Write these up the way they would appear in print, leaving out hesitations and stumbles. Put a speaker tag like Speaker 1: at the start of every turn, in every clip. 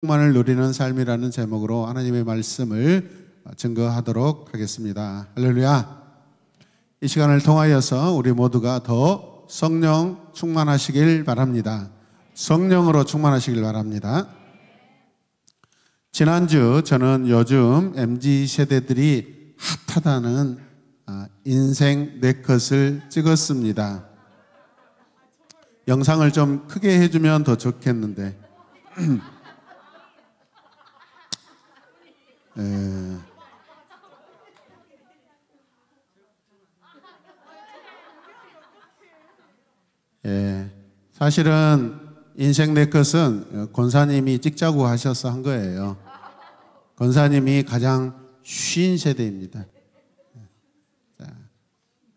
Speaker 1: 만을 누리는 삶이라는 제목으로 하나님의 말씀을 증거하도록 하겠습니다. 할렐루야. 이 시간을 통하여서 우리 모두가 더 성령 충만하시길 바랍니다. 성령으로 충만하시길 바랍니다. 지난주 저는 요즘 MZ세대들이 핫하다는 인생 네컷을 찍었습니다. 영상을 좀 크게 해주면 더 좋겠는데 사실은 인생 네컷은 권사님이 찍자고 하셔서 한 거예요. 권사님이 가장 쉰 세대입니다.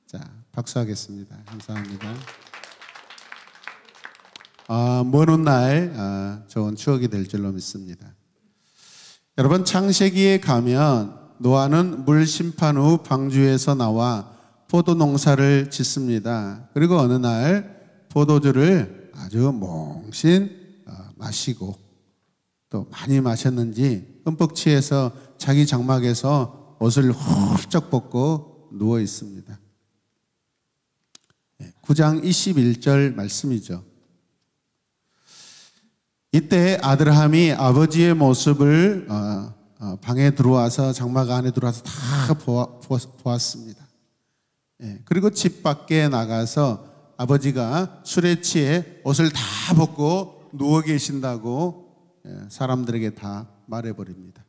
Speaker 1: 자, 박수하겠습니다. 감사합니다. 먼 훗날 좋은 추억이 될 줄로 믿습니다. 여러분, 창세기에 가면 노아는 물 심판 후 방주에서 나와 포도 농사를 짓습니다. 그리고 어느 날 포도주를 아주 몽신 마시고 또 많이 마셨는지 흠뻑 취해서 자기 장막에서 옷을 훌쩍 벗고 누워 있습니다. 9장 21절 말씀이죠. 이때 아드라함이 아버지의 모습을 방에 들어와서 장막 안에 들어와서 다 보았습니다. 그리고 집 밖에 나가서 아버지가 술에 취해 옷을 다 벗고 누워 계신다고 사람들에게 다 말해버립니다.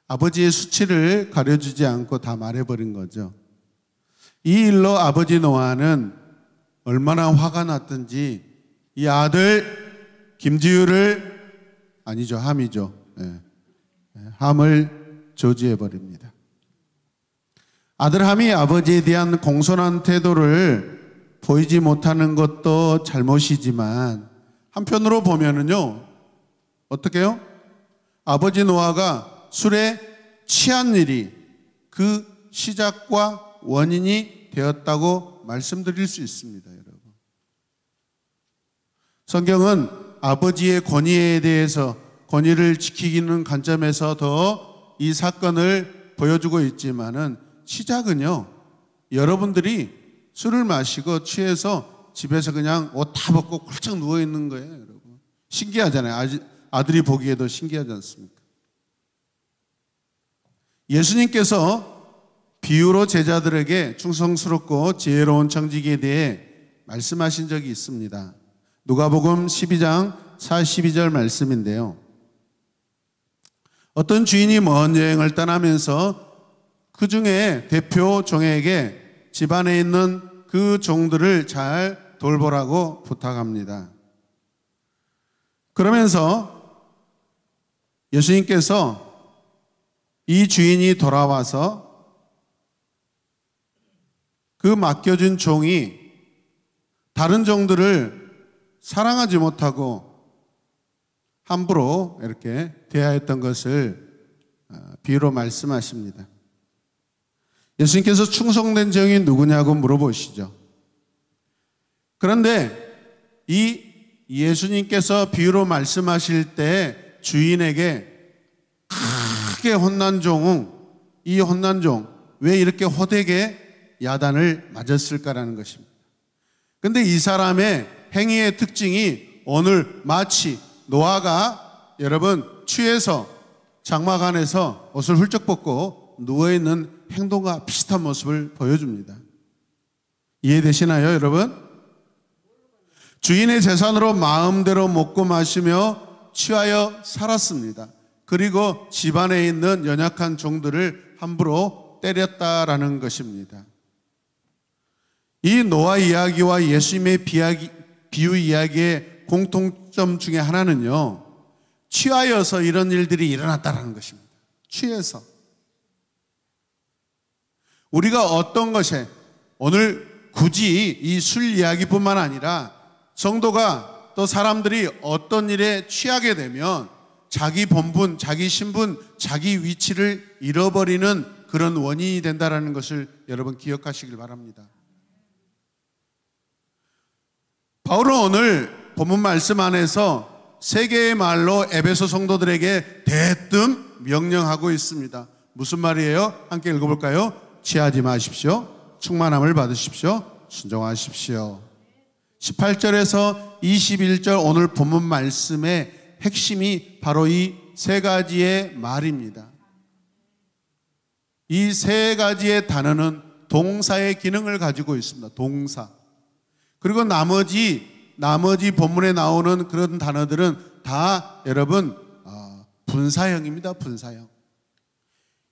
Speaker 1: 아버지의 수치를 가려주지 않고 다 말해버린 거죠. 이 일로 아버지 노아는 얼마나 화가 났던지 이 아들 김지유를 함을 저지해버립니다. 아들함이 아버지에 대한 공손한 태도를 보이지 못하는 것도 잘못이지만 한편으로 보면은요, 어떻게 해요? 아버지 노아가 술에 취한 일이 그 시작과 원인이 되었다고 말씀드릴 수 있습니다, 여러분. 성경은 아버지의 권위에 대해서 권위를 지키는 관점에서 더 이 사건을 보여주고 있지만은 시작은요, 여러분들이 술을 마시고 취해서 집에서 그냥 옷 다 벗고 훌쩍 누워 있는 거예요, 여러분. 신기하잖아요. 아들이 보기에도 신기하지 않습니까? 예수님께서 비유로 제자들에게 충성스럽고 지혜로운 청지기에 대해 말씀하신 적이 있습니다. 누가복음 12장 42절 말씀인데요. 어떤 주인이 먼 여행을 떠나면서 그 중에 대표 종에게 집안에 있는 그 종들을 잘 돌보라고 부탁합니다. 그러면서 예수님께서 이 주인이 돌아와서 그 맡겨준 종이 다른 종들을 사랑하지 못하고 함부로 이렇게 대하였던 것을 비유로 말씀하십니다. 예수님께서 충성된 종이 누구냐고 물어보시죠. 그런데 이 예수님께서 비유로 말씀하실 때 주인에게 크게 혼난 종은 이 혼난 종 왜 이렇게 호되게 야단을 맞았을까라는 것입니다. 그런데 이 사람의 행위의 특징이 오늘 마치 노아가 여러분 취해서 장막 안에서 옷을 훌쩍 벗고 누워있는 행동과 비슷한 모습을 보여줍니다. 이해되시나요, 여러분? 주인의 재산으로 마음대로 먹고 마시며 취하여 살았습니다. 그리고 집안에 있는 연약한 종들을 함부로 때렸다라는 것입니다. 이 노아 이야기와 예수님의 비유 이야기의 공통점 중에 하나는요, 취하여서 이런 일들이 일어났다는 것입니다. 취해서. 우리가 어떤 것에 오늘 굳이 이 술 이야기뿐만 아니라 성도가 또 사람들이 어떤 일에 취하게 되면 자기 본분, 자기 신분, 자기 위치를 잃어버리는 그런 원인이 된다는 것을 여러분 기억하시길 바랍니다. 바울은 오늘 본문 말씀 안에서 세계의 말로 에베소 성도들에게 대뜸 명령하고 있습니다. 무슨 말이에요? 함께 읽어볼까요? 취하지 마십시오. 충만함을 받으십시오. 순종하십시오. 18절에서 21절 오늘 본문 말씀의 핵심이 바로 이 세 가지의 말입니다. 이 세 가지의 단어는 동사의 기능을 가지고 있습니다. 동사. 그리고 나머지 본문에 나오는 그런 단어들은 다 여러분 분사형입니다. 분사형.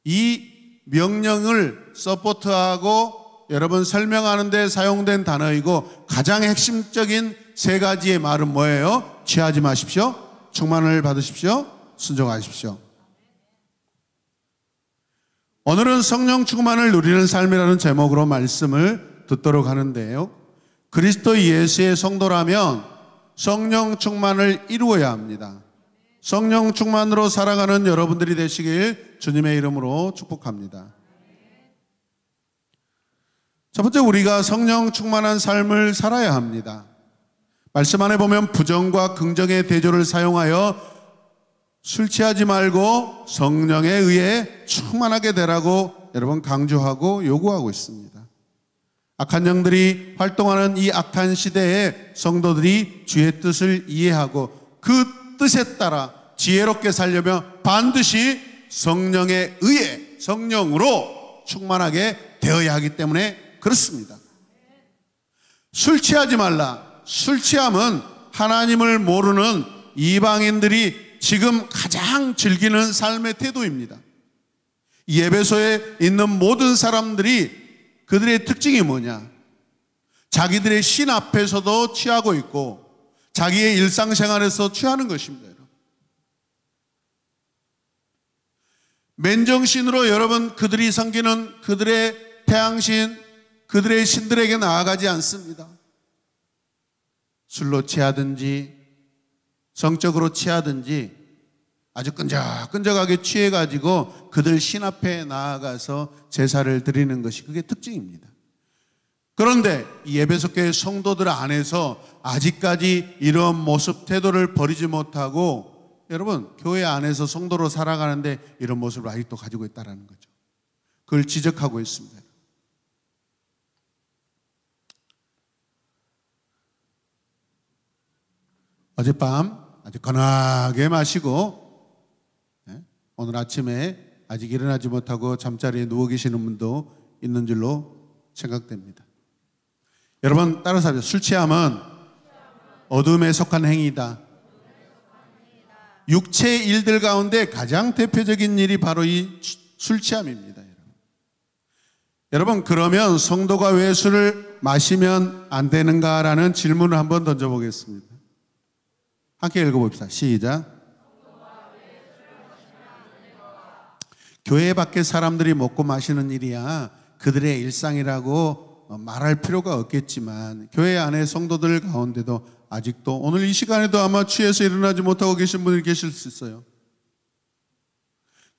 Speaker 1: 이 명령을 서포트하고 여러분 설명하는 데 사용된 단어이고 가장 핵심적인 세 가지의 말은 뭐예요? 취하지 마십시오. 충만을 받으십시오. 순종하십시오. 오늘은 성령 충만을 누리는 삶이라는 제목으로 말씀을 듣도록 하는데요. 그리스도 예수의 성도라면 성령 충만을 이루어야 합니다. 성령 충만으로 살아가는 여러분들이 되시길 주님의 이름으로 축복합니다. 첫 번째, 우리가 성령 충만한 삶을 살아야 합니다. 말씀 안에 보면 부정과 긍정의 대조를 사용하여 술 취하지 말고 성령에 의해 충만하게 되라고 여러분 강조하고 요구하고 있습니다. 악한 영들이 활동하는 이 악한 시대에 성도들이 주의 뜻을 이해하고 그 뜻에 따라 지혜롭게 살려면 반드시 성령에 의해 성령으로 충만하게 되어야 하기 때문에 그렇습니다. 술 취하지 말라. 술 취함은 하나님을 모르는 이방인들이 지금 가장 즐기는 삶의 태도입니다. 예배소에 있는 모든 사람들이 그들의 특징이 뭐냐? 자기들의 신 앞에서도 취하고 있고 자기의 일상생활에서 취하는 것입니다. 여러분. 맨정신으로 여러분 그들이 섬기는 그들의 태양신, 그들의 신들에게 나아가지 않습니다. 술로 취하든지 성적으로 취하든지 아주 끈적끈적하게 취해가지고 그들 신 앞에 나아가서 제사를 드리는 것이 그게 특징입니다. 그런데 이 에베소교회 성도들 안에서 아직까지 이런 모습 태도를 버리지 못하고 여러분 교회 안에서 성도로 살아가는데 이런 모습을 아직도 가지고 있다는 거죠. 그걸 지적하고 있습니다. 어젯밤 아주 건하게 마시고 오늘 아침에 아직 일어나지 못하고 잠자리에 누워 계시는 분도 있는 줄로 생각됩니다. 여러분 따라서 하세요. 술 취함은 어둠에 속한 행위다. 육체의 일들 가운데 가장 대표적인 일이 바로 이 술 취함입니다. 여러분 그러면 성도가 왜 술을 마시면 안 되는가라는 질문을 한번 던져보겠습니다. 함께 읽어봅시다. 시작. 교회 밖에 사람들이 먹고 마시는 일이야 그들의 일상이라고 말할 필요가 없겠지만 교회 안에 성도들 가운데도 아직도 오늘 이 시간에도 아마 취해서 일어나지 못하고 계신 분이 계실 수 있어요.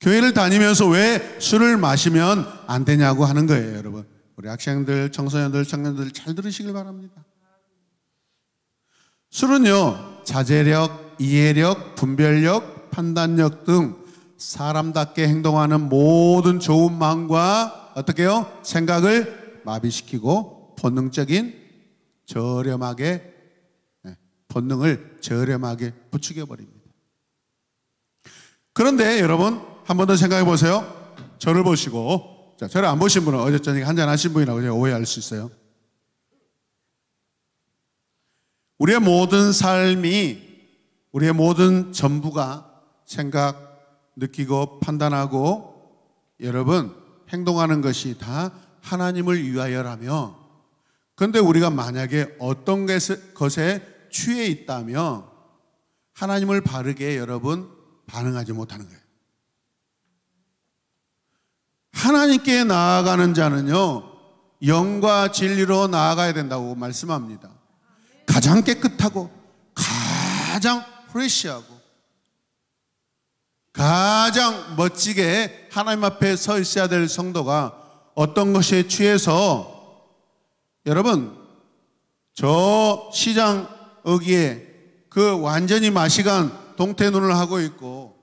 Speaker 1: 교회를 다니면서 왜 술을 마시면 안 되냐고 하는 거예요. 여러분 우리 학생들, 청소년들, 청년들 잘 들으시길 바랍니다. 술은요 자제력, 이해력, 분별력, 판단력 등 사람답게 행동하는 모든 좋은 마음과 어떻게 해요? 생각을 마비시키고 본능을 저렴하게 부추겨버립니다. 그런데 여러분 한 번 더 생각해 보세요. 저를 보시고, 자, 저를 안 보신 분은 어제 저녁에 한잔 하신 분이라고 제가 오해할 수 있어요. 우리의 모든 삶이, 우리의 모든 전부가 생각, 느끼고 판단하고 여러분 행동하는 것이 다 하나님을 위하여라며, 그런데 우리가 만약에 어떤 것에 취해 있다면 하나님을 바르게 여러분 반응하지 못하는 거예요. 하나님께 나아가는 자는요 영과 진리로 나아가야 된다고 말씀합니다. 가장 깨끗하고 가장 프레시하고 가장 멋지게 하나님 앞에 서 있어야 될 성도가 어떤 것에 취해서 여러분 저 시장 어귀에 그 완전히 마시간 동태눈을 하고 있고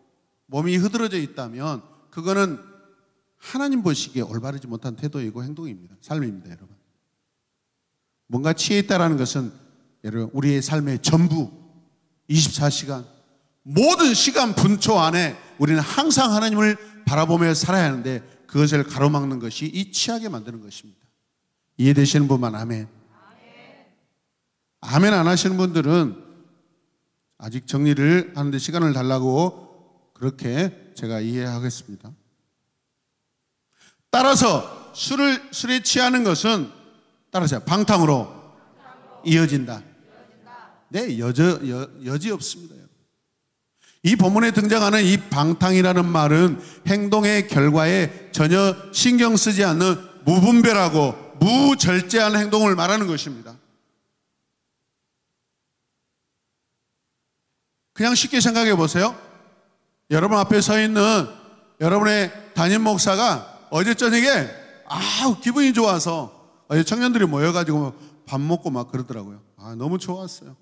Speaker 1: 몸이 흐드러져 있다면 그거는 하나님 보시기에 올바르지 못한 태도이고 행동입니다. 삶입니다, 여러분. 뭔가 취해 있다라는 것은 여러분 우리의 삶의 전부 24시간 모든 시간 분초 안에 우리는 항상 하나님을 바라보며 살아야 하는데 그것을 가로막는 것이 이 취하게 만드는 것입니다. 이해되시는 분만 아멘. 아멘 안 하시는 분들은 아직 정리를 하는데 시간을 달라고 그렇게 제가 이해하겠습니다. 따라서 술에 취하는 것은 따라서 방탕으로 이어진다. 네, 여지 없습니다. 이 본문에 등장하는 이 방탕이라는 말은 행동의 결과에 전혀 신경 쓰지 않는 무분별하고 무절제한 행동을 말하는 것입니다. 그냥 쉽게 생각해 보세요. 여러분 앞에 서 있는 여러분의 담임 목사가 어제 저녁에 기분이 좋아서 어제 청년들이 모여가지고 밥 먹고 막 그러더라고요. 너무 좋았어요.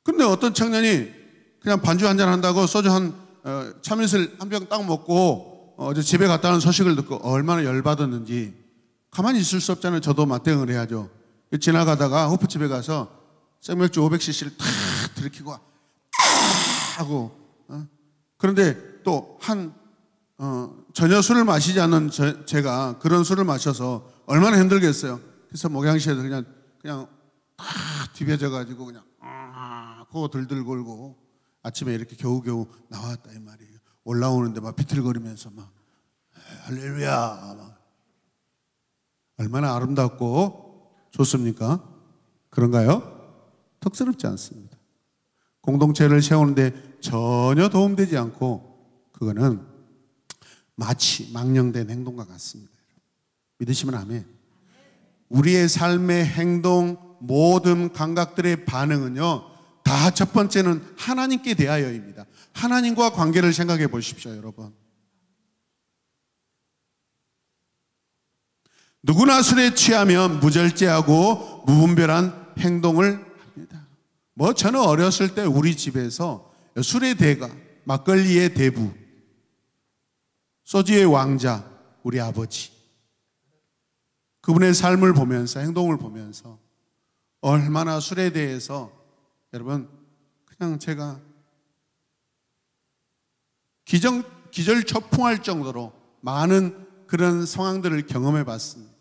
Speaker 1: 근데 어떤 청년이 그냥 반주 한잔 한다고 소주 참이슬 한 병 딱 먹고 어제 집에 갔다는 소식을 듣고 얼마나 열받았는지 가만히 있을 수 없잖아요. 저도 맞대응을 해야죠. 지나가다가 호프집에 가서 생맥주 500cc를 탁 들이키고 하고 그런데 또 전혀 술을 마시지 않는 제가 그런 술을 마셔서 얼마나 힘들겠어요. 그래서 목양실에서 그냥 뒤벼져 가지고 그냥 코 들들 골고 아침에 이렇게 겨우겨우 나왔다 이 말이에요. 올라오는데 막 비틀거리면서 막 할렐루야 막. 얼마나 아름답고 좋습니까? 그런가요? 턱스럽지 않습니다. 공동체를 세우는데 전혀 도움되지 않고 그거는 마치 망령된 행동과 같습니다. 믿으시면 아멘. 우리의 삶의 행동 모든 감각들의 반응은요 다 첫 번째는 하나님께 대하여입니다. 하나님과 관계를 생각해 보십시오, 여러분. 누구나 술에 취하면 무절제하고 무분별한 행동을 합니다. 저는 어렸을 때 우리 집에서 술의 대가, 막걸리의 대부, 소주의 왕자, 우리 아버지. 그분의 삶을 보면서, 행동을 보면서 얼마나 술에 대해서 여러분 그냥 제가 기절초풍할 정도로 많은 그런 상황들을 경험해 봤습니다.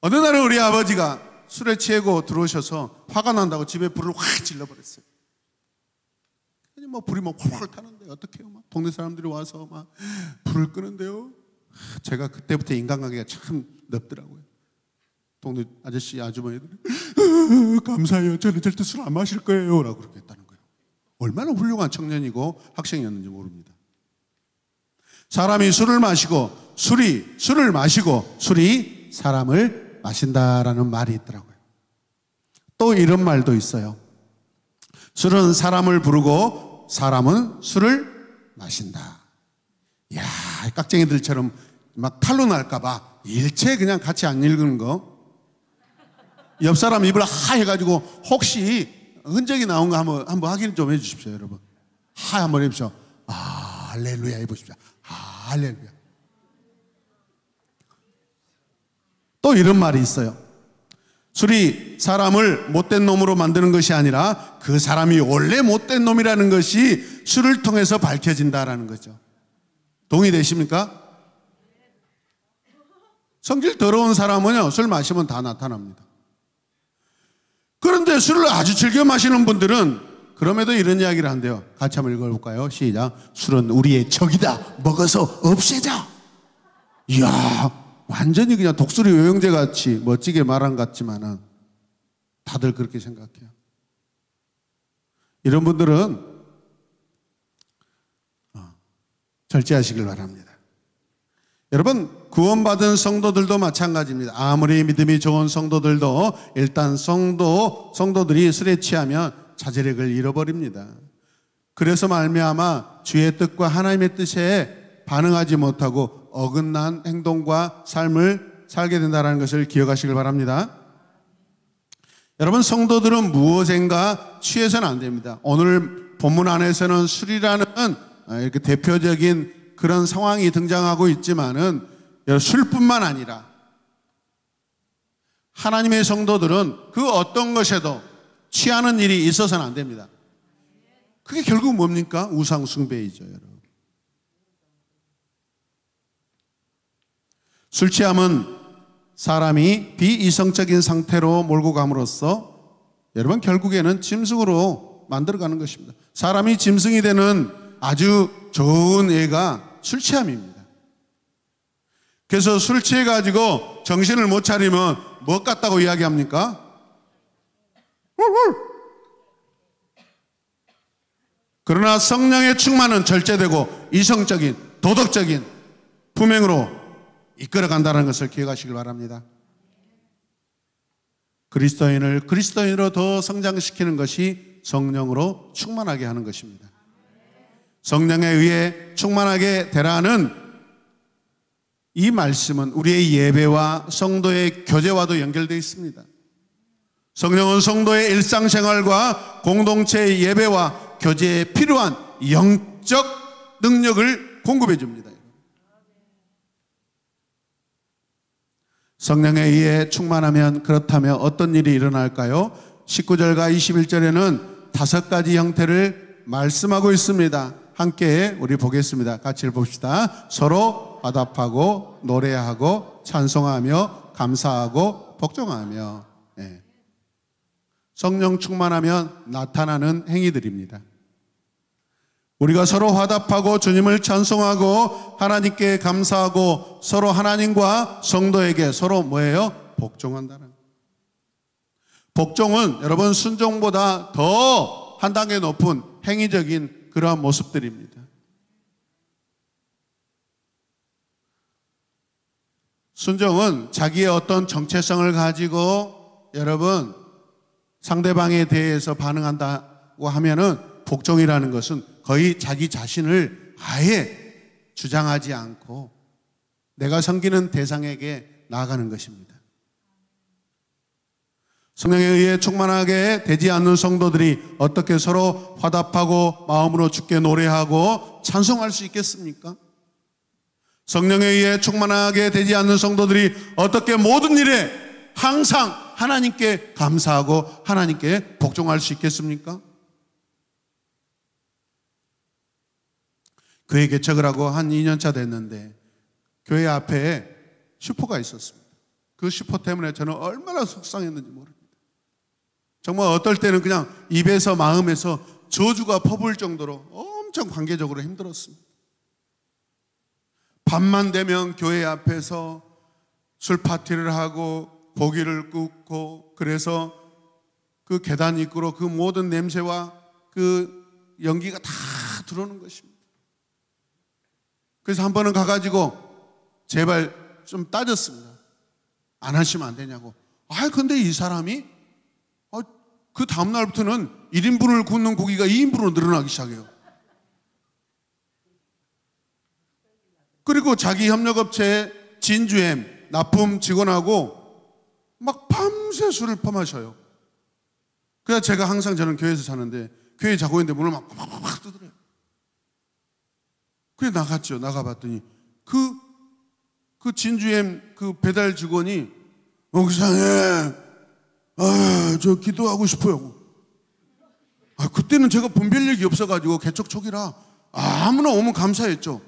Speaker 1: 어느 날은 우리 아버지가 술에 취하고 들어오셔서 화가 난다고 집에 불을 확 질러버렸어요. 불이 활활 타는데 어떡해요? 동네 사람들이 와서 막 불을 끄는데요. 제가 그때부터 인간관계가 참 넓더라고요. 동네 아저씨 아주머니들이 감사해요. 저는 절대 술 안 마실 거예요 라고 그렇게 했다는 거예요. 얼마나 훌륭한 청년이고 학생이었는지 모릅니다. 사람이 술을 마시고 술을 마시고 술이 사람을 마신다라는 말이 있더라고요. 또 이런 말도 있어요. 술은 사람을 부르고 사람은 술을 마신다. 이야, 깍쟁이들처럼 막 탈로 날까봐 일체 그냥 같이 안 읽는 거. 옆 사람 입을 해가지고 혹시 흔적이 나온 거 한번 확인 좀 해주십시오, 여러분. 한번 해보십시오. 할렐루야 해보십시오. 할렐루야. 또 이런 말이 있어요. 술이 사람을 못된 놈으로 만드는 것이 아니라 그 사람이 원래 못된 놈이라는 것이 술을 통해서 밝혀진다라는 거죠. 동의되십니까? 성질 더러운 사람은요, 술 마시면 다 나타납니다. 그런데 술을 아주 즐겨 마시는 분들은 그럼에도 이런 이야기를 한대요. 같이 한번 읽어볼까요? 시작. 술은 우리의 적이다. 먹어서 없애자. 이야, 완전히 그냥 독수리 요영제 같이 멋지게 말한 것 같지만은 다들 그렇게 생각해요. 이런 분들은 절제하시길 바랍니다. 여러분, 구원받은 성도들도 마찬가지입니다. 아무리 믿음이 좋은 성도들도 일단 성도들이 술에 취하면 자제력을 잃어버립니다. 그래서 말미암아 주의 뜻과 하나님의 뜻에 반응하지 못하고 어긋난 행동과 삶을 살게 된다는 것을 기억하시길 바랍니다. 여러분, 성도들은 무엇인가 취해서는 안 됩니다. 오늘 본문 안에서는 술이라는 이렇게 대표적인 그런 상황이 등장하고 있지만은 술뿐만 아니라 하나님의 성도들은 그 어떤 것에도 취하는 일이 있어서는 안 됩니다. 그게 결국 뭡니까? 우상 숭배이죠, 여러분. 술 취함은 사람이 비이성적인 상태로 몰고 감으로써 여러분 결국에는 짐승으로 만들어가는 것입니다. 사람이 짐승이 되는 아주 좋은 예가 술 취함입니다. 그래서 술 취해가지고 정신을 못 차리면 뭐 같다고 이야기합니까? 그러나 성령의 충만은 절제되고 이성적인 도덕적인 품행으로 이끌어간다는 것을 기억하시길 바랍니다. 그리스도인을 그리스도인으로 더 성장시키는 것이 성령으로 충만하게 하는 것입니다. 성령에 의해 충만하게 되라는 이 말씀은 우리의 예배와 성도의 교제와도 연결되어 있습니다. 성령은 성도의 일상생활과 공동체의 예배와 교제에 필요한 영적 능력을 공급해 줍니다. 성령에 의해 충만하면 그렇다면 어떤 일이 일어날까요? 19절과 21절에는 5가지 형태를 말씀하고 있습니다. 함께 우리 보겠습니다. 같이 봅시다. 서로 화답하고 노래하고 찬송하며 감사하고 복종하며. 네. 성령 충만하면 나타나는 행위들입니다. 우리가 서로 화답하고 주님을 찬송하고 하나님께 감사하고 서로 하나님과 성도에게 서로 뭐예요? 복종한다는. 복종은 여러분 순종보다 더 한 단계 높은 행위적인 그러한 모습들입니다. 순종은 자기의 어떤 정체성을 가지고 여러분 상대방에 대해서 반응한다고 하면은 복종이라는 것은 거의 자기 자신을 아예 주장하지 않고 내가 섬기는 대상에게 나아가는 것입니다. 성령에 의해 충만하게 되지 않는 성도들이 어떻게 서로 화답하고 마음으로 주께 노래하고 찬송할 수 있겠습니까? 성령에 의해 충만하게 되지 않는 성도들이 어떻게 모든 일에 항상 하나님께 감사하고 하나님께 복종할 수 있겠습니까? 교회 개척을 하고 한 2년차 됐는데 교회 앞에 슈퍼가 있었습니다. 그 슈퍼 때문에 저는 얼마나 속상했는지 모릅니다. 정말 어떨 때는 그냥 입에서 마음에서 저주가 퍼부을 정도로 엄청 관계적으로 힘들었습니다. 밤만 되면 교회 앞에서 술 파티를 하고 고기를 굽고 그래서 그 계단 입구로 그 모든 냄새와 그 연기가 다 들어오는 것입니다. 그래서 한 번은 가가지고 제발 좀 따졌습니다. 안 하시면 안 되냐고. 근데 이 사람이 그 다음날부터는 1인분을 굽는 고기가 2인분으로 늘어나기 시작해요. 그리고 자기 협력업체 진주엠 납품 직원하고 막 밤새 술을 퍼마셔요. 그래서 제가 항상 저는 교회에서 사는데 교회 자고 있는데 문을 막 두드려요. 그래 나갔죠. 나가봤더니 그 진주엠 그 배달 직원이 목사님 저 기도하고 싶어요. 그때는 제가 분별력이 없어가지고 개척 초기라 아무나 오면 감사했죠.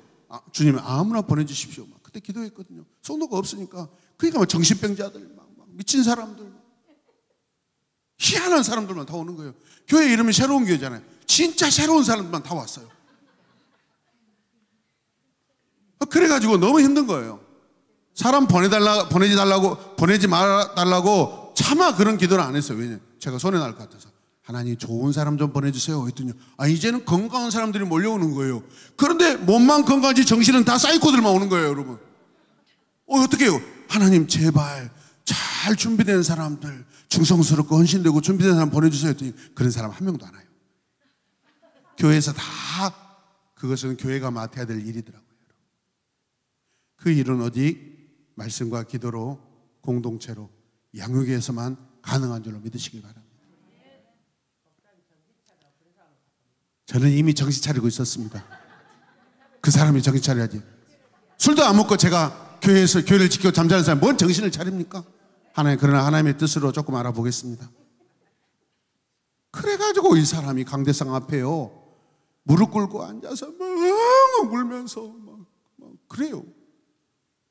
Speaker 1: 주님 아무나 보내주십시오. 그때 기도했거든요. 성도가 없으니까. 그러니까 막 정신병자들 막 미친 사람들 희한한 사람들만 다 오는 거예요. 교회 이름이 새로운 교회잖아요. 진짜 새로운 사람들만 다 왔어요. 그래가지고 너무 힘든 거예요. 사람 보내지 말아달라고 차마 그런 기도를 안 했어요. 왜냐면 제가 손해날 것 같아서. 하나님 좋은 사람 좀 보내주세요 했더니 이제는 건강한 사람들이 몰려오는 거예요. 그런데 몸만 건강하지 정신은 다 사이코들만 오는 거예요, 여러분. 어떻게 해요? 하나님 제발 잘 준비된 사람들, 충성스럽고 헌신되고 준비된 사람 보내주세요 했더니 그런 사람 한 명도 안 와요. 교회에서 다 그것은 교회가 맡아야 될 일이더라고요. 그 일은 오직 말씀과 기도로 공동체로 양육에서만 가능한 줄로 믿으시길 바랍니다. 저는 이미 정신 차리고 있었습니다. 그 사람이 정신 차려야지. 술도 안 먹고 제가 교회에서 교회를 지키고 잠자는 사람이 뭔 정신을 차립니까? 그러나 하나님의 뜻으로 조금 알아보겠습니다. 그래가지고 이 사람이 강대상 앞에요, 무릎 꿇고 앉아서 막 울면서 막 그래요.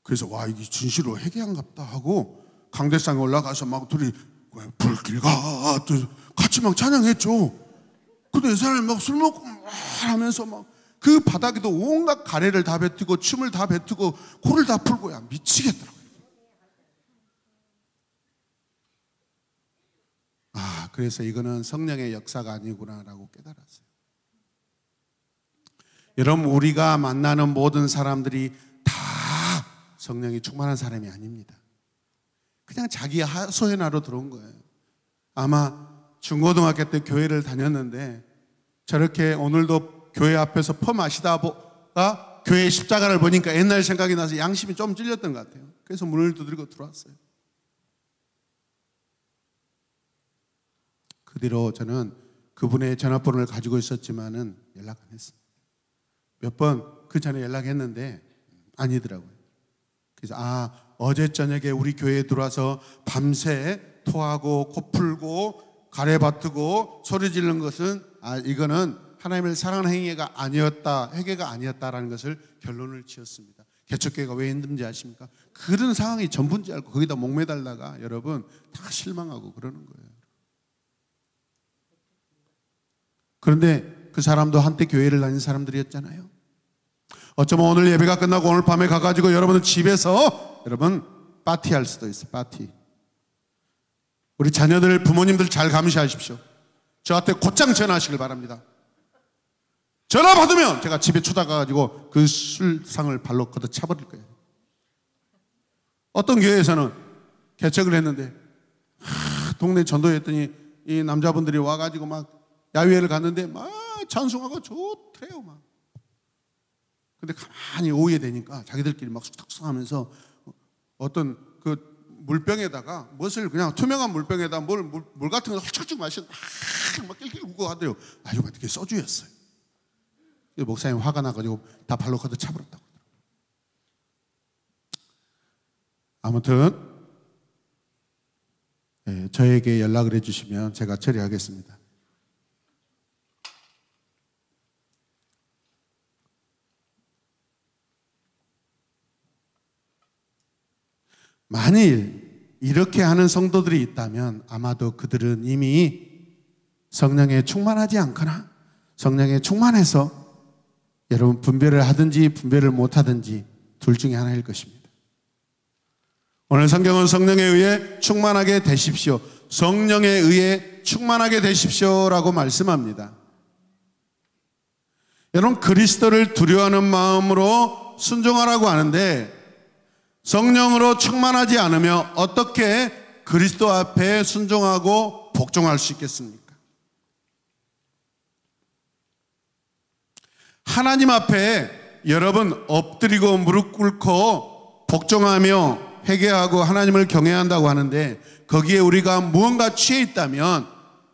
Speaker 1: 그래서 와, 이게 진실로 회개한갑다 하고 강대상에 올라가서 막 둘이 불길가 같이 막 찬양했죠. 근데 이 사람이 막 술 먹고 막 하면서 막 그 바닥에도 온갖 가래를 다 뱉고 춤을 다 뱉고 코를 다 풀고, 야, 미치겠더라고요. 아, 그래서 이거는 성령의 역사가 아니구나라고 깨달았어요. 여러분, 우리가 만나는 모든 사람들이 다 성령이 충만한 사람이 아닙니다. 그냥 자기 하소연하러 들어온 거예요. 아마 중고등학교 때 교회를 다녔는데 저렇게 오늘도 교회 앞에서 퍼 마시다가 교회 십자가를 보니까 옛날 생각이 나서 양심이 좀 찔렸던 것 같아요. 그래서 문을 두드리고 들어왔어요. 그 뒤로 저는 그분의 전화번호를 가지고 있었지만은 연락 안 했습니다. 몇 번 그 전에 연락했는데 아니더라고요. 그래서 어제 저녁에 우리 교회에 들어와서 밤새 토하고 코 풀고 가래밭고 소리 지르는 것은 이거는 하나님을 사랑하는 행위가 아니었다, 회개가 아니었다라는 것을 결론을 지었습니다. 개척교회가 왜 힘든지 아십니까? 그런 상황이 전부인지 알고 거기다 목매달다가 여러분 다 실망하고 그러는 거예요. 그런데 그 사람도 한때 교회를 다닌 사람들이었잖아요. 어쩌면 오늘 예배가 끝나고 오늘 밤에 가가지고 여러분은 집에서 여러분 파티할 수도 있어요. 파티. 우리 자녀들, 부모님들 잘 감시하십시오. 저한테 곧장 전화하시길 바랍니다. 전화 받으면 제가 집에 쳐다가가지고 그 술상을 발로 걷어 차버릴 거예요. 어떤 교회에서는 개척을 했는데 동네 전도했더니 이 남자분들이 와가지고 막 야외를 갔는데 막 찬송하고 좋더래요. 막. 근데 가만히 오후에 되니까 자기들끼리 막 쑥탁쑥 하면서 어떤 그 물병에다가 무엇을 그냥 투명한 물병에다 물 같은 거 헐쭉헐쭉 마시고 막 낄낄 웃고 하대요. 이거 어떻게 소주였어요. 목사님 화가 나가지고 다 발로 걷어 차버렸다고. 아무튼 저에게 연락을 해주시면 제가 처리하겠습니다. 만일 이렇게 하는 성도들이 있다면 아마도 그들은 이미 성령에 충만하지 않거나 성령에 충만해서 여러분 분별을 하든지 분별을 못하든지 둘 중에 하나일 것입니다. 오늘 성경은 성령에 의해 충만하게 되십시오, 성령에 의해 충만하게 되십시오라고 말씀합니다. 여러분, 그리스도를 두려워하는 마음으로 순종하라고 하는데 성령으로 충만하지 않으며 어떻게 그리스도 앞에 순종하고 복종할 수 있겠습니까? 하나님 앞에 여러분 엎드리고 무릎 꿇고 복종하며 회개하고 하나님을 경외해야 한다고 하는데 거기에 우리가 무언가 취해 있다면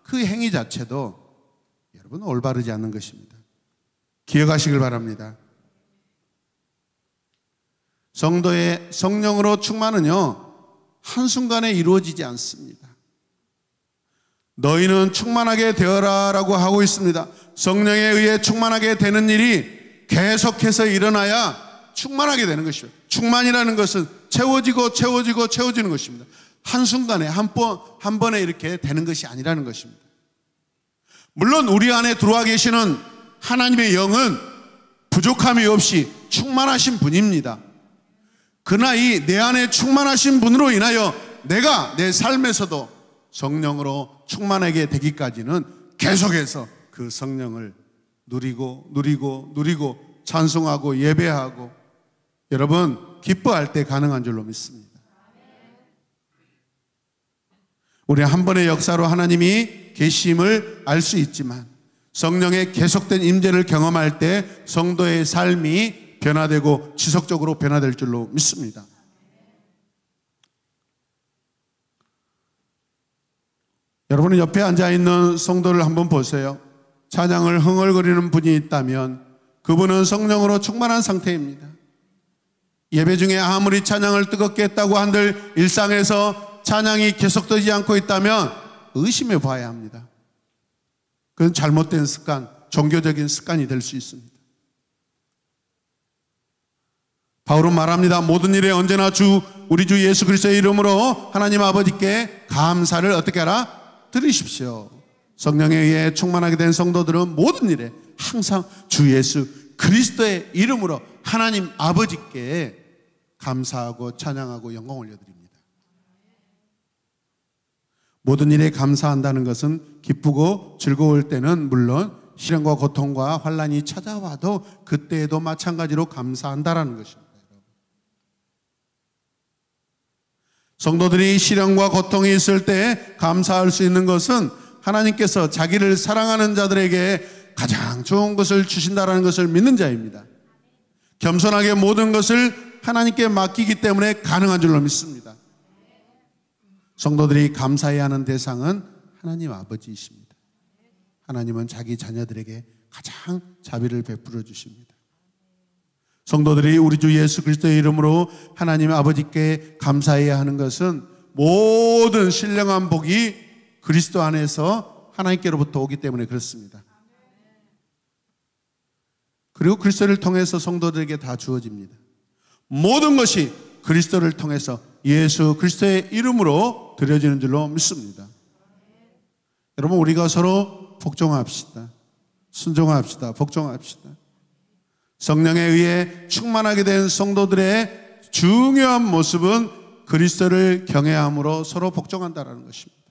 Speaker 1: 그 행위 자체도 여러분 올바르지 않는 것입니다. 기억하시길 바랍니다. 성도의 성령으로 충만은요 한순간에 이루어지지 않습니다. 너희는 충만하게 되어라 라고 하고 있습니다. 성령에 의해 충만하게 되는 일이 계속해서 일어나야 충만하게 되는 것이죠. 충만이라는 것은 채워지는 것입니다. 한순간에 한 번에 이렇게 되는 것이 아니라는 것입니다. 물론 우리 안에 들어와 계시는 하나님의 영은 부족함이 없이 충만하신 분입니다. 그러나 이 내 안에 충만하신 분으로 인하여 내가 내 삶에서도 성령으로 충만하게 되기까지는 계속해서 그 성령을 누리고 찬송하고 예배하고 여러분 기뻐할 때 가능한 줄로 믿습니다. 우리 한 번의 역사로 하나님이 계심을 알 수 있지만 성령의 계속된 임재를 경험할 때 성도의 삶이 변화되고 지속적으로 변화될 줄로 믿습니다. 여러분은 옆에 앉아있는 성도를 한번 보세요. 찬양을 흥얼거리는 분이 있다면 그분은 성령으로 충만한 상태입니다. 예배 중에 아무리 찬양을 뜨겁게 했다고 한들 일상에서 찬양이 계속되지 않고 있다면 의심해 봐야 합니다. 그건 잘못된 습관, 종교적인 습관이 될 수 있습니다. 바울은 말합니다. 모든 일에 언제나 우리 주 예수 그리스도의 이름으로 하나님 아버지께 감사를 어떻게 하라? 드리십시오. 성령에 의해 충만하게 된 성도들은 모든 일에 항상 주 예수 그리스도의 이름으로 하나님 아버지께 감사하고 찬양하고 영광 올려드립니다. 모든 일에 감사한다는 것은 기쁘고 즐거울 때는 물론 시련과 고통과 환난이 찾아와도 그때에도 마찬가지로 감사한다라는 것입니다. 성도들이 시련과 고통이 있을 때 감사할 수 있는 것은 하나님께서 자기를 사랑하는 자들에게 가장 좋은 것을 주신다라는 것을 믿는 자입니다. 겸손하게 모든 것을 하나님께 맡기기 때문에 가능한 줄로 믿습니다. 성도들이 감사해야 하는 대상은 하나님 아버지이십니다. 하나님은 자기 자녀들에게 가장 자비를 베풀어 주십니다. 성도들이 우리 주 예수 그리스도의 이름으로 하나님 아버지께 감사해야 하는 것은 모든 신령한 복이 그리스도 안에서 하나님께로부터 오기 때문에 그렇습니다. 그리고 그리스도를 통해서 성도들에게 다 주어집니다. 모든 것이 그리스도를 통해서 예수 그리스도의 이름으로 드려지는 줄로 믿습니다. 여러분, 우리가 서로 복종합시다. 순종합시다. 복종합시다. 성령에 의해 충만하게 된 성도들의 중요한 모습은 그리스도를 경외함으로 서로 복종한다는 것입니다.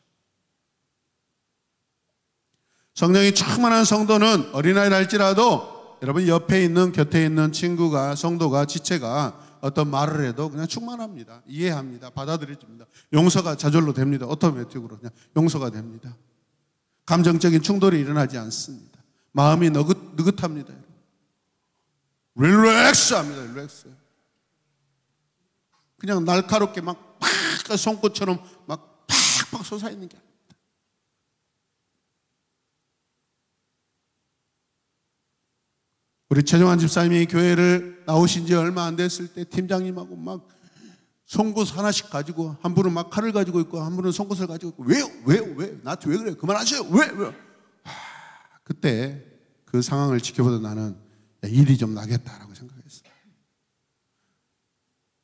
Speaker 1: 성령이 충만한 성도는 어린아이를 할지라도 여러분 옆에 있는 곁에 있는 친구가 성도가 지체가 어떤 말을 해도 그냥 충만합니다. 이해합니다. 받아들여집니다. 용서가 저절로 됩니다. 오토매틱으로 그냥 용서가 됩니다. 감정적인 충돌이 일어나지 않습니다. 마음이 느긋합니다. 릴렉스합니다. 릴렉스. 그냥 날카롭게 막 손끝처럼 막 팍팍 솟아있는 게 아닙니다. 우리 최종환 집사님이 교회를 나오신 지 얼마 안 됐을 때 팀장님하고 막 송곳 하나씩 가지고 한 분은 막 칼을 가지고 있고 한 분은 송곳을 가지고 있고 왜요? 나한테 왜 그래요? 그만하세요. 왜? 그때 그 상황을 지켜보던 나는 일이 좀 나겠다라고 생각했어요.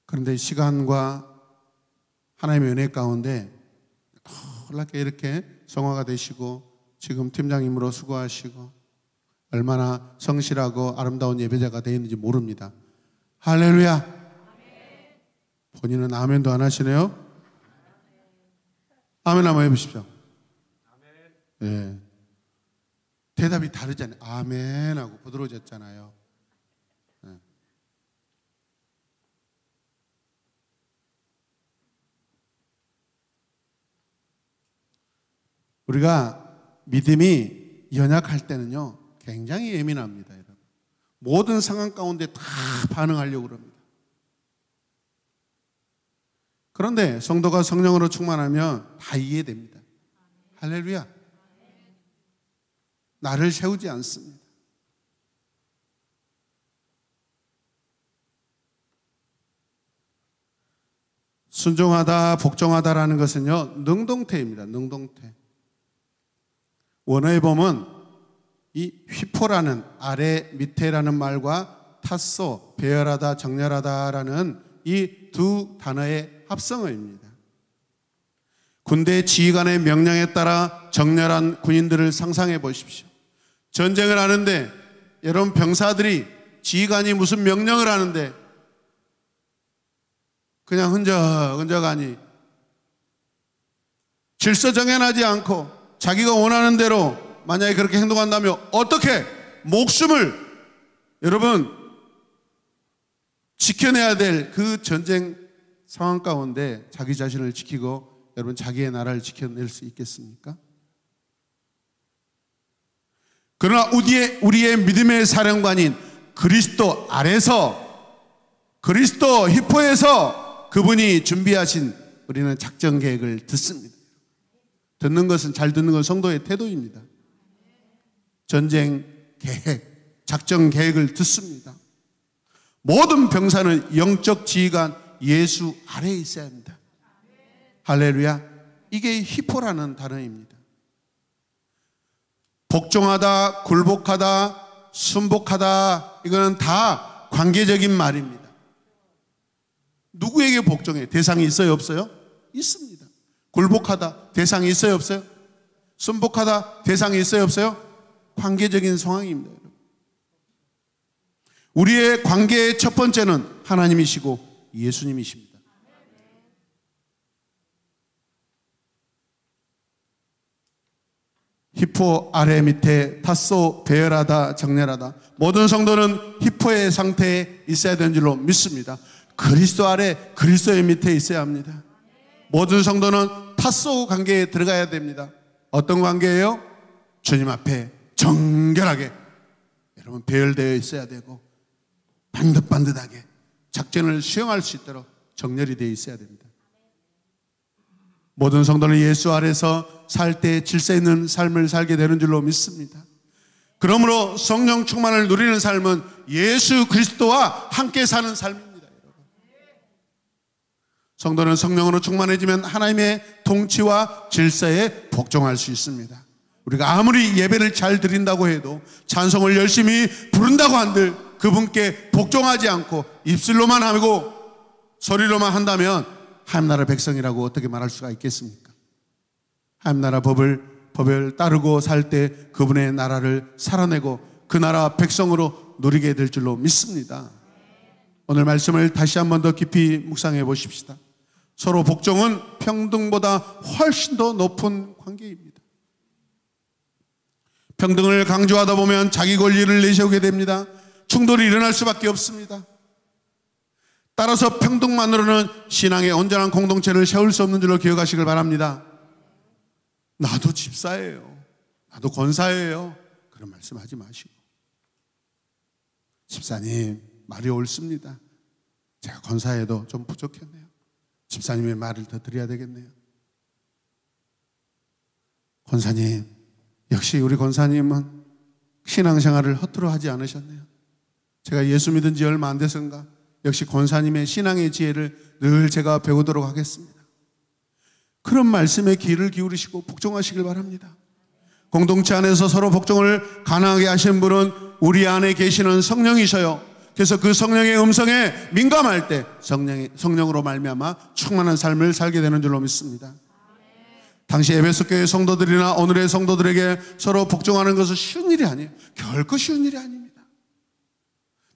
Speaker 1: 그런데 시간과 하나님의 은혜 가운데 놀랍게 이렇게 성화가 되시고 지금 팀장님으로 수고하시고 얼마나 성실하고 아름다운 예배자가 되어 있는지 모릅니다. 할렐루야. 본인은 아멘도 안 하시네요. 아멘 한번 해보십시오. 네. 대답이 다르잖아요. 아멘 하고 부드러워졌잖아요. 네. 우리가 믿음이 연약할 때는요 굉장히 예민합니다. 여러분. 모든 상황 가운데 다 반응하려고 그럽니다. 그런데 성도가 성령으로 충만하면 다 이해됩니다. 할렐루야. 나를 세우지 않습니다. 순종하다, 복종하다라는 것은요 능동태입니다. 능동태. 원어에 보면 이 휘포라는 아래 밑에라는 말과 탔소, 배열하다, 정렬하다라는 이 두 단어의 합성어입니다. 군대 지휘관의 명령에 따라 정렬한 군인들을 상상해 보십시오. 전쟁을 하는데 여러분 병사들이 지휘관이 무슨 명령을 하는데 그냥 흔적흔적하니 질서 정연하지 않고 자기가 원하는 대로 만약에 그렇게 행동한다면 어떻게 목숨을 여러분 지켜내야 될 그 전쟁 상황 가운데 자기 자신을 지키고 여러분 자기의 나라를 지켜낼 수 있겠습니까? 그러나 우리의 믿음의 사령관인 그리스도 아래서 그리스도 휘포에서 그분이 준비하신 우리는 작전 계획을 듣습니다. 듣는 것은, 잘 듣는 건 성도의 태도입니다. 전쟁 계획, 작전 계획을 듣습니다. 모든 병사는 영적 지휘관 예수 아래에 있어야 합니다. 할렐루야. 이게 히포라는 단어입니다. 복종하다, 굴복하다, 순복하다, 이거는 다 관계적인 말입니다. 누구에게 복종해? 대상이 있어요, 없어요? 있습니다. 굴복하다, 대상이 있어요, 없어요? 순복하다, 대상이 있어요, 없어요? 관계적인 상황입니다. 우리의 관계의 첫 번째는 하나님이시고 예수님이십니다. 히포 아래 밑에 타소 배열하다, 정렬하다. 모든 성도는 히포의 상태에 있어야 되는 줄로 믿습니다. 그리스도 아래, 그리스도의 밑에 있어야 합니다. 모든 성도는 타소 관계에 들어가야 됩니다. 어떤 관계예요? 주님 앞에 정결하게 여러분 배열되어 있어야 되고 반듯반듯하게 작전을 수행할 수 있도록 정렬이 되어 있어야 됩니다. 모든 성도는 예수 아래서 살 때 질서 있는 삶을 살게 되는 줄로 믿습니다. 그러므로 성령 충만을 누리는 삶은 예수 그리스도와 함께 사는 삶입니다. 여러분. 성도는 성령으로 충만해지면 하나님의 통치와 질서에 복종할 수 있습니다. 우리가 아무리 예배를 잘 드린다고 해도, 찬송을 열심히 부른다고 한들 그분께 복종하지 않고 입술로만 하고 소리로만 한다면 하나님 나라 백성이라고 어떻게 말할 수가 있겠습니까? 하나님 나라 법을 따르고 살 때 그분의 나라를 살아내고 그 나라 백성으로 누리게 될 줄로 믿습니다. 오늘 말씀을 다시 한 번 더 깊이 묵상해 보십시다. 서로 복종은 평등보다 훨씬 더 높은 관계입니다. 평등을 강조하다 보면 자기 권리를 내세우게 됩니다. 충돌이 일어날 수밖에 없습니다. 따라서 평등만으로는 신앙의 온전한 공동체를 세울 수 없는 줄로 기억하시길 바랍니다. 나도 집사예요, 나도 권사예요, 그런 말씀하지 마시고, 집사님 말이 옳습니다, 제가 권사에도 좀 부족했네요, 집사님의 말을 더 드려야 되겠네요, 권사님 역시 우리 권사님은 신앙생활을 허투루 하지 않으셨네요. 제가 예수 믿은 지 얼마 안 돼서인가 역시 권사님의 신앙의 지혜를 늘 제가 배우도록 하겠습니다. 그런 말씀에 귀를 기울이시고 복종하시길 바랍니다. 공동체 안에서 서로 복종을 가능하게 하신 분은 우리 안에 계시는 성령이셔요. 그래서 그 성령의 음성에 민감할 때 성령으로 말미암아 충만한 삶을 살게 되는 줄로 믿습니다. 당시 에베소 교회 성도들이나 오늘의 성도들에게 서로 복종하는 것은 쉬운 일이 아니에요. 결코 쉬운 일이 아닙니다.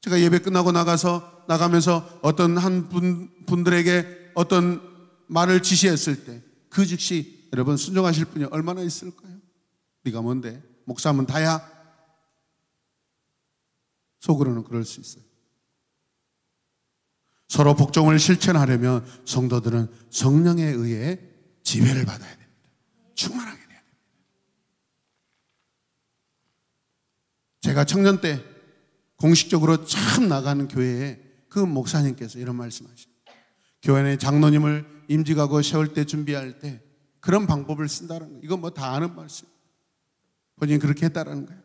Speaker 1: 제가 예배 끝나고 나가면서 어떤 한 분들에게 어떤 말을 지시했을 때 그 즉시 여러분 순종하실 분이 얼마나 있을까요? 네가 뭔데? 목사면 다야? 속으로는 그럴 수 있어요. 서로 복종을 실천하려면 성도들은 성령에 의해 지배를 받아야 됩니다. 충만하게 돼야 됩니다. 제가 청년 때 공식적으로 처음 나가는 교회에 그 목사님께서 이런 말씀하십니다. 교회 내 장로님을 임직하고 세울 때 준비할 때 그런 방법을 쓴다는 거예요. 이건 뭐 다 아는 말씀. 본인이 그렇게 했다라는 거예요.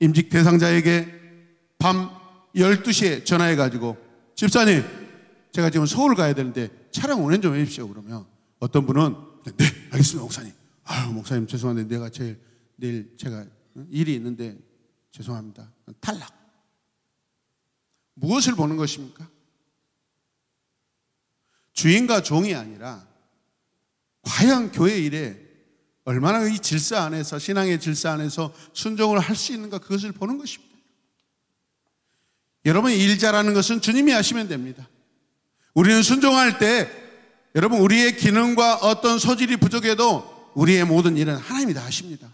Speaker 1: 임직 대상자에게 밤 12시에 전화해가지고 집사님 제가 지금 서울 가야 되는데 차량 운행 좀 해주십시오. 그러면 어떤 분은 네 알겠습니다 목사님. 아유 목사님 죄송한데 내일 제가 일이 있는데 죄송합니다. 탈락. 무엇을 보는 것입니까? 주인과 종이 아니라 과연 교회 일에 얼마나 이 질서 안에서, 신앙의 질서 안에서 순종을 할 수 있는가, 그것을 보는 것입니다. 여러분 일 잘하는 것은 주님이 하시면 됩니다. 우리는 순종할 때 여러분 우리의 기능과 어떤 소질이 부족해도 우리의 모든 일은 하나님이 다 하십니다.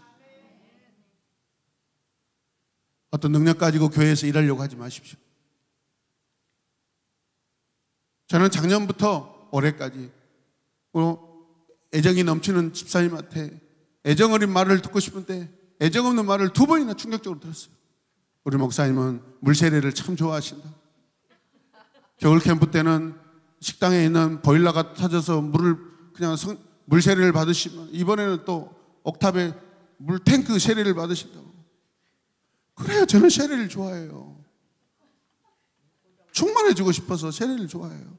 Speaker 1: 어떤 능력 가지고 교회에서 일하려고 하지 마십시오. 저는 작년부터 올해까지 애정이 넘치는 집사님한테 애정 어린 말을 듣고 싶은데 애정 없는 말을 2번이나 충격적으로 들었어요. 우리 목사님은 물세례를 참 좋아하신다. 겨울 캠프 때는 식당에 있는 보일러가 터져서 물을 그냥 물 세례를 받으시면 이번에는 또 옥탑에 물 탱크 세례를 받으신다고. 그래요. 저는 세례를 좋아해요. 충만해지고 싶어서 세례를 좋아해요.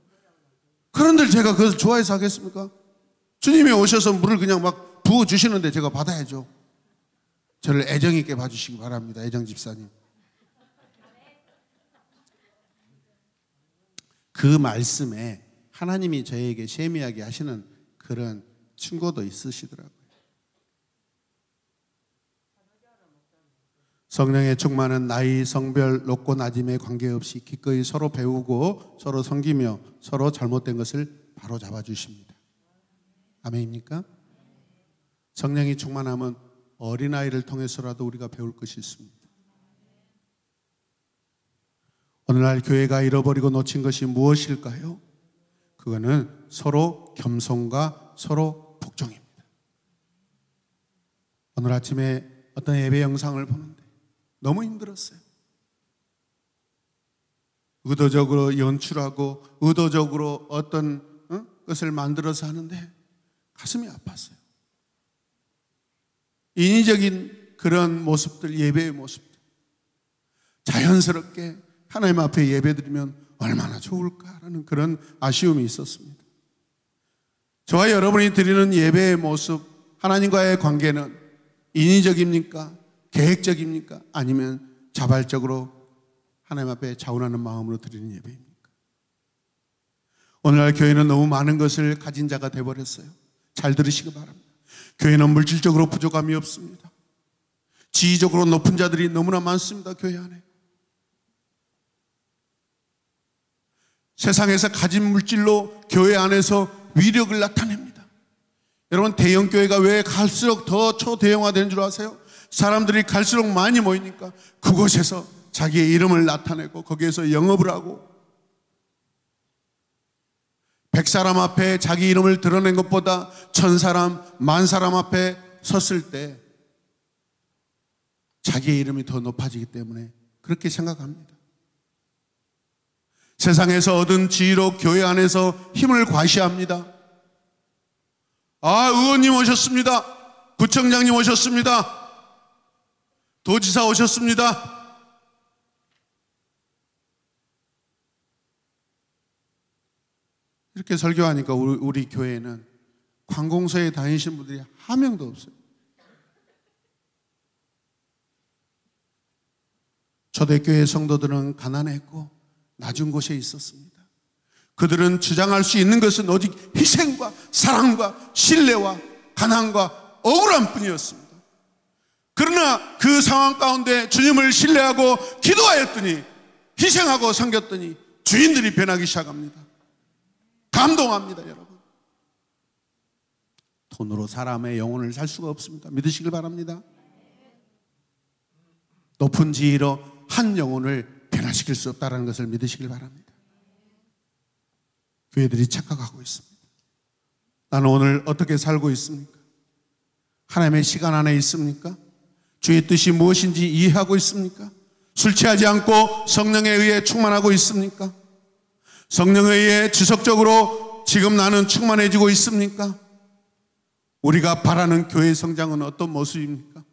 Speaker 1: 그런데 제가 그것을 좋아해서 하겠습니까? 주님이 오셔서 물을 그냥 막 부어주시는데 제가 받아야죠. 저를 애정 있게 봐주시기 바랍니다. 애정 집사님. 그 말씀에 하나님이 저에게 세미하게 하시는 그런 충고도 있으시더라고요. 성령의 충만은 나이, 성별, 높고 낮음에 관계없이 기꺼이 서로 배우고 서로 섬기며 서로 잘못된 것을 바로 잡아주십니다. 아멘입니까? 성령이 충만하면 어린아이를 통해서라도 우리가 배울 것이 있습니다. 오늘날 교회가 잃어버리고 놓친 것이 무엇일까요? 그거는 서로 겸손과 서로 복종입니다. 오늘 아침에 어떤 예배 영상을 보는데 너무 힘들었어요. 의도적으로 연출하고 의도적으로 어떤 것을 만들어서 하는데 가슴이 아팠어요. 인위적인 그런 모습들, 예배의 모습들, 자연스럽게 하나님 앞에 예배드리면 얼마나 좋을까라는 그런 아쉬움이 있었습니다. 저와 여러분이 드리는 예배의 모습, 하나님과의 관계는 인위적입니까? 계획적입니까? 아니면 자발적으로 하나님 앞에 자원하는 마음으로 드리는 예배입니까? 오늘날 교회는 너무 많은 것을 가진 자가 되어버렸어요. 잘 들으시기 바랍니다. 교회는 물질적으로 부족함이 없습니다. 지위적으로 높은 자들이 너무나 많습니다. 교회 안에. 세상에서 가진 물질로 교회 안에서 위력을 나타냅니다. 여러분, 대형교회가 왜 갈수록 더 초대형화되는 줄 아세요? 사람들이 갈수록 많이 모이니까 그곳에서 자기의 이름을 나타내고 거기에서 영업을 하고, 100사람 앞에 자기 이름을 드러낸 것보다 1000사람, 10,000사람 앞에 섰을 때 자기의 이름이 더 높아지기 때문에 그렇게 생각합니다. 세상에서 얻은 지위로 교회 안에서 힘을 과시합니다. 아, 의원님 오셨습니다. 구청장님 오셨습니다. 도지사 오셨습니다. 이렇게 설교하니까 우리 교회는 관공서에 다니신 분들이 한 명도 없어요. 초대교회 성도들은 가난했고 낮은 곳에 있었습니다. 그들은 주장할 수 있는 것은 오직 희생과 사랑과 신뢰와 가난과 억울함 뿐이었습니다. 그러나 그 상황 가운데 주님을 신뢰하고 기도하였더니, 희생하고 섬겼더니 주인들이 변하기 시작합니다. 감동합니다. 여러분, 돈으로 사람의 영혼을 살 수가 없습니다. 믿으시길 바랍니다. 높은 지위로 한 영혼을 변화시킬 수 없다는 것을 믿으시길 바랍니다. 교회들이 착각하고 있습니다. 나는 오늘 어떻게 살고 있습니까? 하나님의 시간 안에 있습니까? 주의 뜻이 무엇인지 이해하고 있습니까? 술 취하지 않고 성령에 의해 충만하고 있습니까? 성령에 의해 지속적으로 지금 나는 충만해지고 있습니까? 우리가 바라는 교회 성장은 어떤 모습입니까?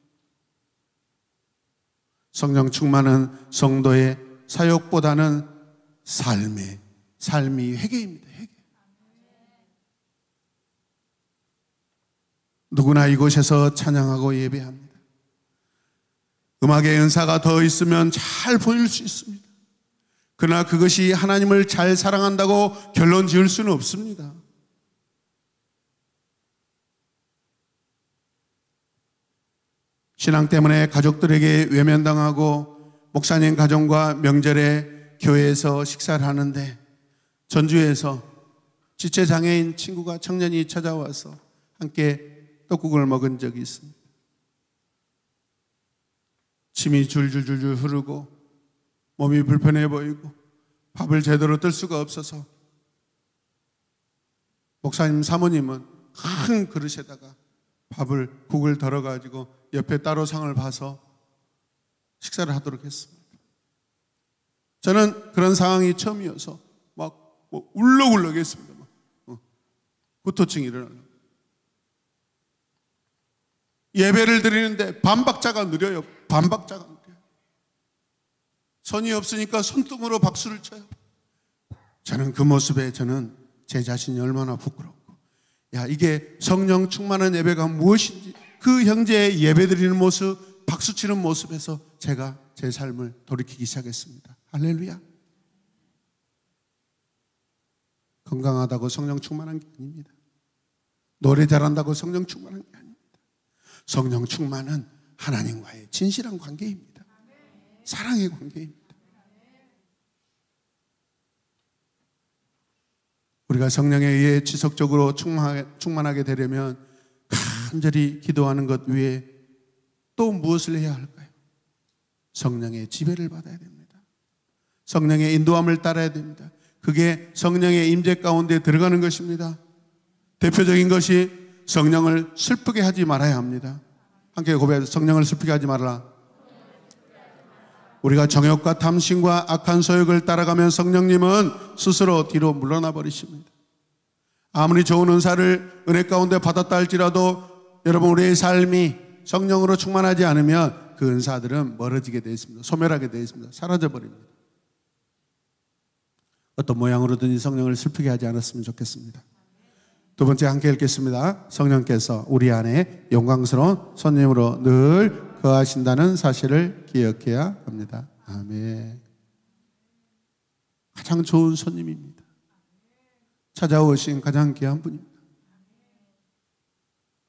Speaker 1: 성령 충만은 성도의 사역보다는 삶이 회개입니다. 회개. 누구나 이곳에서 찬양하고 예배합니다. 음악의 은사가 더 있으면 잘 보일 수 있습니다. 그러나 그것이 하나님을 잘 사랑한다고 결론 지을 수는 없습니다. 신앙 때문에 가족들에게 외면당하고 목사님 가정과 명절에 교회에서 식사를 하는데 전주에서 지체장애인 친구가 청년이 찾아와서 함께 떡국을 먹은 적이 있습니다. 침이 줄줄줄줄 흐르고 몸이 불편해 보이고 밥을 제대로 뜰 수가 없어서 목사님 사모님은 큰 그릇에다가 국을 덜어가지고 옆에 따로 상을 봐서 식사를 하도록 했습니다. 저는 그런 상황이 처음이어서 막 울렁울렁 했습니다. 구토증이 일어나려고. 예배를 드리는데 반박자가 느려요. 반박자가 느려요. 손이 없으니까 손등으로 박수를 쳐요. 저는 그 모습에 저는 제 자신이 얼마나 부끄럽고, 야, 이게 성령 충만한 예배가 무엇인지, 그 형제의 예배 드리는 모습, 박수 치는 모습에서 제가 제 삶을 돌이키기 시작했습니다. 할렐루야. 건강하다고 성령 충만한 게 아닙니다. 노래 잘한다고 성령 충만한 게 아닙니다. 성령 충만은 하나님과의 진실한 관계입니다. 사랑의 관계입니다. 우리가 성령에 의해 지속적으로 충만하게 되려면 간절히 기도하는 것 외에 또 무엇을 해야 할까요? 성령의 지배를 받아야 됩니다. 성령의 인도함을 따라야 됩니다. 그게 성령의 임재 가운데 들어가는 것입니다. 대표적인 것이 성령을 슬프게 하지 말아야 합니다. 함께 고백해서 성령을 슬프게 하지 말아라. 우리가 정욕과 탐심과 악한 소욕을 따라가면 성령님은 스스로 뒤로 물러나 버리십니다. 아무리 좋은 은사를 은혜 가운데 받았다 할지라도 여러분, 우리의 삶이 성령으로 충만하지 않으면 그 은사들은 멀어지게 되어 있습니다. 소멸하게 되어 있습니다. 사라져 버립니다. 어떤 모양으로든지 성령을 슬프게 하지 않았으면 좋겠습니다. 두 번째 함께 읽겠습니다. 성령께서 우리 안에 영광스러운 손님으로 늘 거하신다는 사실을 기억해야 합니다. 아멘. 가장 좋은 손님입니다. 찾아오신 가장 귀한 분입니다.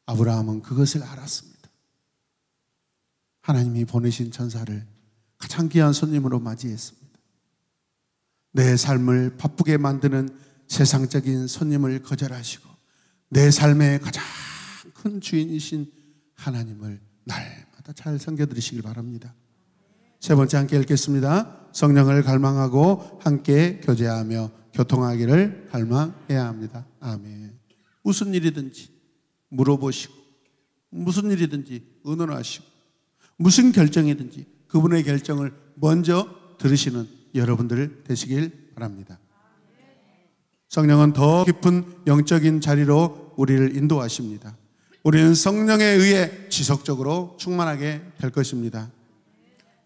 Speaker 1: 아브라함은 그것을 알았습니다. 하나님이 보내신 천사를 가장 귀한 손님으로 맞이했습니다. 내 삶을 바쁘게 만드는 세상적인 손님을 거절하시고 내 삶의 가장 큰 주인이신 하나님을 날마다 잘 섬겨드리시길 바랍니다. 세 번째 함께 읽겠습니다. 성령을 갈망하고 함께 교제하며 교통하기를 갈망해야 합니다. 아멘. 무슨 일이든지 물어보시고, 무슨 일이든지 의논하시고, 무슨 결정이든지 그분의 결정을 먼저 들으시는 여러분들 되시길 바랍니다. 성령은 더 깊은 영적인 자리로 우리를 인도하십니다. 우리는 성령에 의해 지속적으로 충만하게 될 것입니다.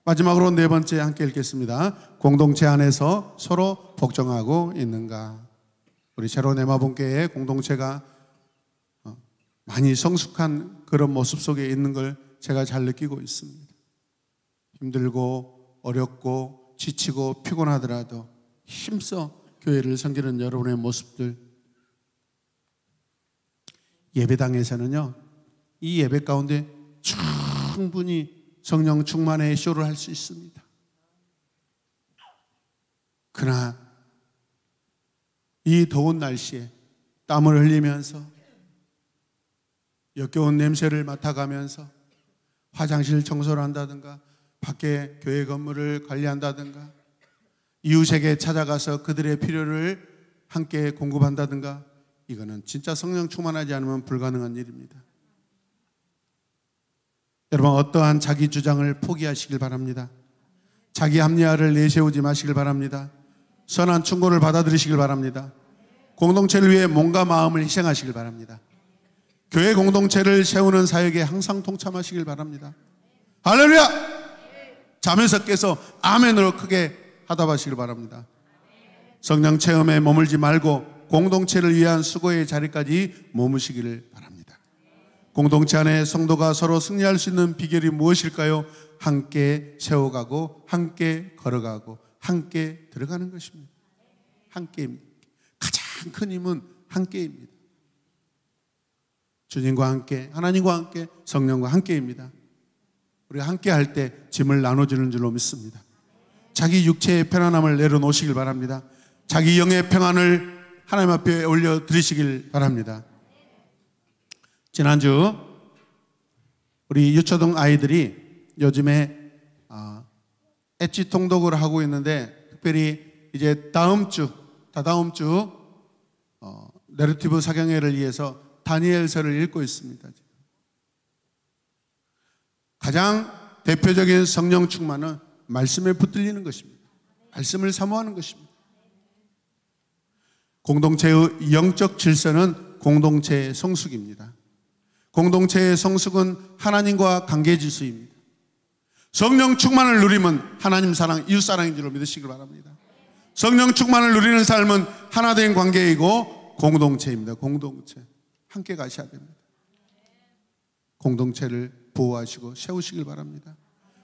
Speaker 1: 마지막으로 네 번째 함께 읽겠습니다. 공동체 안에서 서로 복종하고 있는가. 우리 새로운 에마본교회의 공동체가 많이 성숙한 그런 모습 속에 있는 걸 제가 잘 느끼고 있습니다. 힘들고 어렵고 지치고 피곤하더라도 힘써 교회를 섬기는 여러분의 모습들, 예배당에서는요, 이 예배 가운데 충분히 성령 충만의 쇼를 할 수 있습니다. 그러나 이 더운 날씨에 땀을 흘리면서 역겨운 냄새를 맡아가면서 화장실 청소를 한다든가 밖에 교회 건물을 관리한다든가 이웃에게 찾아가서 그들의 필요를 함께 공급한다든가, 이거는 진짜 성령 충만하지 않으면 불가능한 일입니다. 여러분, 어떠한 자기 주장을 포기하시길 바랍니다. 자기 합리화를 내세우지 마시길 바랍니다. 선한 충고를 받아들이시길 바랍니다. 공동체를 위해 몸과 마음을 희생하시길 바랍니다. 교회 공동체를 세우는 사역에 항상 동참하시길 바랍니다. 할렐루야! 잠에서 깨서 아멘으로 크게 하답하시길 바랍니다. 성령 체험에 머물지 말고 공동체를 위한 수고의 자리까지 머무시기를 바랍니다. 공동체 안에 성도가 서로 승리할 수 있는 비결이 무엇일까요? 함께 세워가고 함께 걸어가고 함께 들어가는 것입니다. 함께입니다. 가장 큰 힘은 함께입니다. 주님과 함께, 하나님과 함께, 성령과 함께입니다. 우리가 함께 할 때 짐을 나눠주는 줄로 믿습니다. 자기 육체의 편안함을 내려놓으시길 바랍니다. 자기 영의 평안을 하나님 앞에 올려드리시길 바랍니다. 지난주 우리 유초등 아이들이 요즘에 엣지 통독을 하고 있는데, 특별히 이제 다다음 주 내러티브 사경회를 위해서 다니엘서를 읽고 있습니다. 가장 대표적인 성령 충만은 말씀에 붙들리는 것입니다. 말씀을 사모하는 것입니다. 공동체의 영적 질서는 공동체의 성숙입니다. 공동체의 성숙은 하나님과 관계 질서입니다. 성령 충만을 누리면 하나님 사랑, 이웃 사랑인 줄로 믿으시길 바랍니다. 성령 충만을 누리는 삶은 하나된 관계이고 공동체입니다. 공동체. 함께 가셔야 됩니다. 공동체를 보호하시고 세우시길 바랍니다.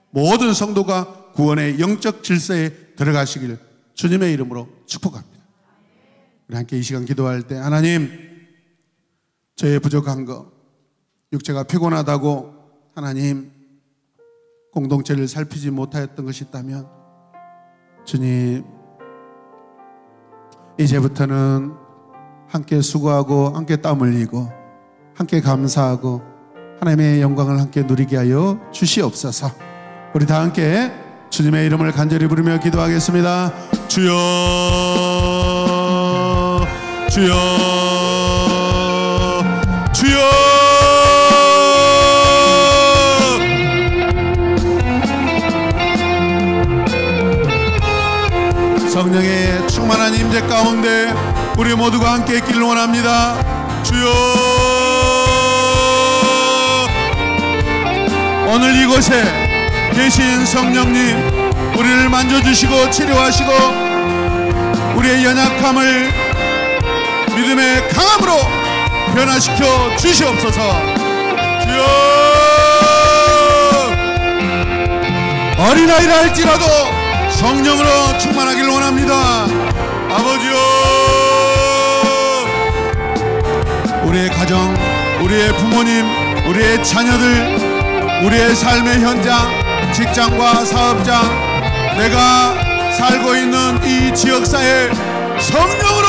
Speaker 1: 모든 성도가 구원의 영적 질서에 들어가시길 주님의 이름으로 축복합니다. 우리 함께 이 시간 기도할 때 하나님, 저의 부족한 것, 육체가 피곤하다고 하나님 공동체를 살피지 못하였던 것이 있다면 주님, 이제부터는 함께 수고하고 함께 땀 흘리고 함께 감사하고 하나님의 영광을 함께 누리게 하여 주시옵소서. 우리 다 함께 주님의 이름을 간절히 부르며 기도하겠습니다. 주여, 주여, 주여. 성령의 충만한 임재 가운데 우리 모두가 함께 있기를 원합니다. 주여, 오늘 이곳에 계신 성령님, 우리를 만져주시고 치료하시고 우리의 연약함을 믿음의 강함으로 변화시켜 주시옵소서. 주여, 어린아이라 할지라도 성령으로 충만하기를 원합니다. 아버지요, 우리의 가정, 우리의 부모님, 우리의 자녀들, 우리의 삶의 현장, 직장과 사업장, 내가 살고 있는 이 지역사회 성령으로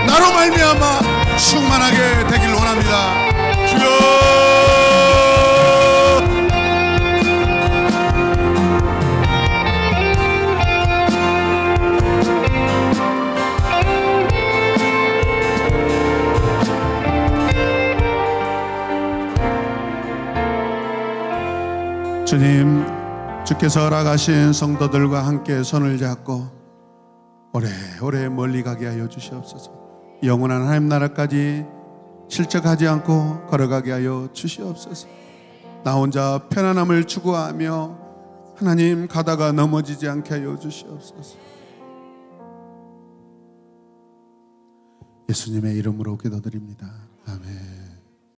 Speaker 1: 나로 말미암아 충만하게 되길 원합니다. 주여, 주님, 주께서 허락하신 성도들과 함께 손을 잡고 오래오래 멀리 가게 하여 주시옵소서. 영원한 하나님 나라까지 실족하지 않고 걸어가게 하여 주시옵소서. 나 혼자 편안함을 추구하며 하나님 가다가 넘어지지 않게 하여 주시옵소서. 예수님의 이름으로 기도드립니다. 아멘.